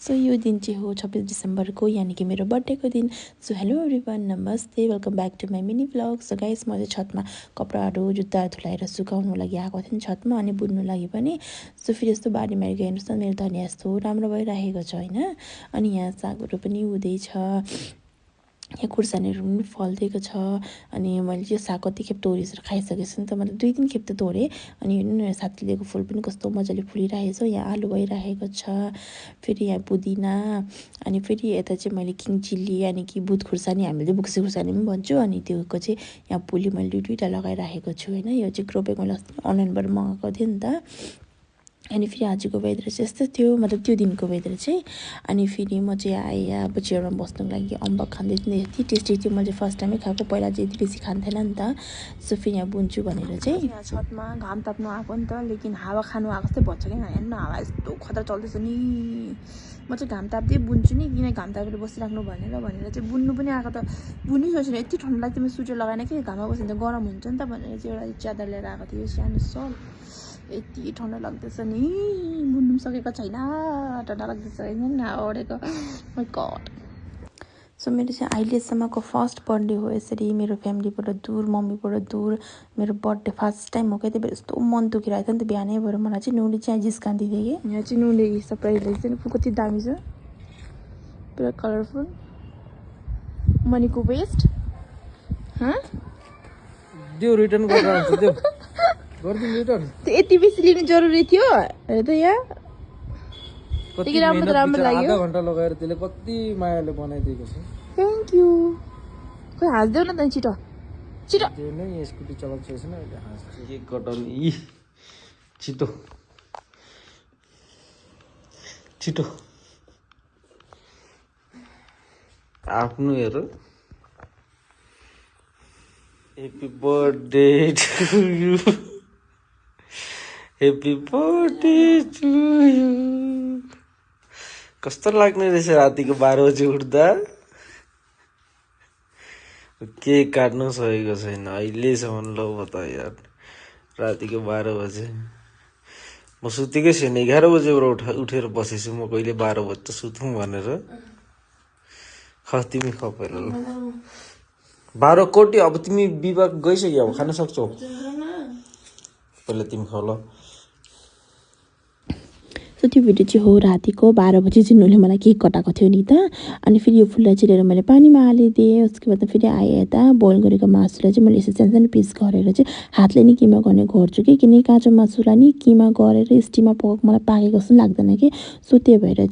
So यो दिन चाहिँ हो 26 डिसेम्बरको यानि कि मेरो बर्थडेको दिन। सो हेलो एभ्रिवान, नमस्ते, welcome back to my mini blog. So guys, म चाहिँ छतमा कपडाहरू जुत्ताहरू धुलाएर सुकाउनु लागि आएको थिएँ छतमा, अनि बुन्नु लागि पनि। सो फेरि यस्तो बारीमा हेर्नुहोस् न, मेरो धनिया यस्तो राम्रो भइरहेको छ होइन। अनि यहाँ सागहरू पनि हुँदैछ, यहाँ खुर्सानीहरू पनि फल्दिएको छ। अनि मैले यो साग कतिखेप तोरिसकेर खाइसकेको छु नि त, मतलब 2-3 खेप त तोडेँ। अनि हेर्नु न, साथीले दिएको फुल पनि कस्तो मजाले फुलिरहेको छ। यहाँ आलु भइरहेको छ, फेरि यहाँ पुदिना, अनि फेरि यता चाहिँ मैले किङ चिल्ली यानि कि बुट खुर्सानी, हामीले चाहिँ बुक्सी खुर्सानी पनि भन्छौँ। अनि त्योको चाहिँ यहाँ पुली मैले दुईवटा लगाइराखेको छु होइन। यो चाहिँ ग्रो ब्याग मैले अनलाइनबाट मगाएको थिएँ नि त। अनि फेरि आजको वेदर चाहिँ यस्तो थियो, मतलब त्यो दिनको वेदर चाहिँ। अनि फेरि म चाहिँ आएँ अब चेयरमा बस्नुको लागि, अम्बक खाँदै थिएँ। यति टेस्टी थियो, मैले फर्स्ट टाइमै खाएको, पहिला चाहिँ यति बेसी खान्थेन नि त। सो फेरि यहाँ बुन्छु भनेर चाहिँ यहाँ छतमा घाम ताप्नु आएको नि त, लेकिन हावा खानु आएको जस्तै भन्छ कि हेर्नु, हावा यस्तो खतरा चल्दैछ नि। म चाहिँ घाम ताप्दै बुन्छु नि, किन घाम तापेर बसिराख्नु भनेर चाहिँ बुन्नु पनि आएको त। बुन्नु सोचेर यति ठन्डा लाग्थ्यो, म स्वेटर लगाएन कि घाममा बस्यो भने त गरम हुन्छ नि त भनेर चाहिँ एउटा च्यादर लिएर आएको थियो, सानो सल। यति ठन्डा लाग्दैछ नि, बुन्नु पनि सकेको छैन, ठन्डा लाग्दैछ होइन ओढेको। My God. सो मेरो चाहिँ अहिलेसम्मको फर्स्ट बर्थडे हो यसरी, मेरो फ्यामिलीबाट दूर, मम्मीबाट दूर मेरो बर्थडे फर्स्ट टाइम हो क्या। त्यही भएर यस्तो मन दुखिरहेको थियो नि त बिहानै भएर। मलाई चाहिँ नुले चाहिँ जिस्कान्दिँदै कि यहाँ चाहिँ नुले सरप्राइज ल्याइदिन्छ नि, कति दामी छ, पुरा कलरफुल। मनीको वेस्ट त्यो रिटर्न गरेर त्यो गर्दिनु रिटर्न। त्यो यति बेसी लिनु जरुरी थियो हेर त। यहाँ कति राम्रो लाग्यो, आधा घण्टा लगाएर त्यसले कति मायाले बनाइदिएको छ। Thank you. खोइ हाँस्देऊ न त छिटो छिटो। त्यो नै स्कुटी चलाउँछ छैन अहिले, हाँस्छु के कटाउने छिटो छिटो आफ्नो हेर। Happy birthday to you, happy birthday to you. कस्तो लाग्ने रहेछ रातिको 12 बजी उठ्दा। केक काट्नु सकेको छैन अहिलेसम्म। ल बता यार, रातिको 12 बजे म सुतेकै छैन। 11 बजेबाट उठेर बसेछु म, कहिले 12 बजे त सुतौँ भनेर। तिमी ख पहिला ल। 12 कोटी अब तिमी विवाह गइसक्यो, अब खान सक्छौ। पहिला तिमी ख ल। सो त्यो भिडियो चाहिँ हो रातिको 12 बजी चाहिँ नुले मलाई केक कटाएको थियो नि त। अनि फेरि यो फुललाई चाहिँ लिएर मैले पानीमा हालिदिएँ। उसको बाद फेरि आएँ यता बोइल गरेको मासुलाई चाहिँ मैले यसो सानो सानो पिस गरेर चाहिँ हातले नि किमा गर्ने गर्छु कि, किनकि काँचो मासुलाई नि किमा गरेर स्टिममा पकाएको मलाई पाकेको जस्तो लाग्दैन कि। सो त्यही भएर चाहिँ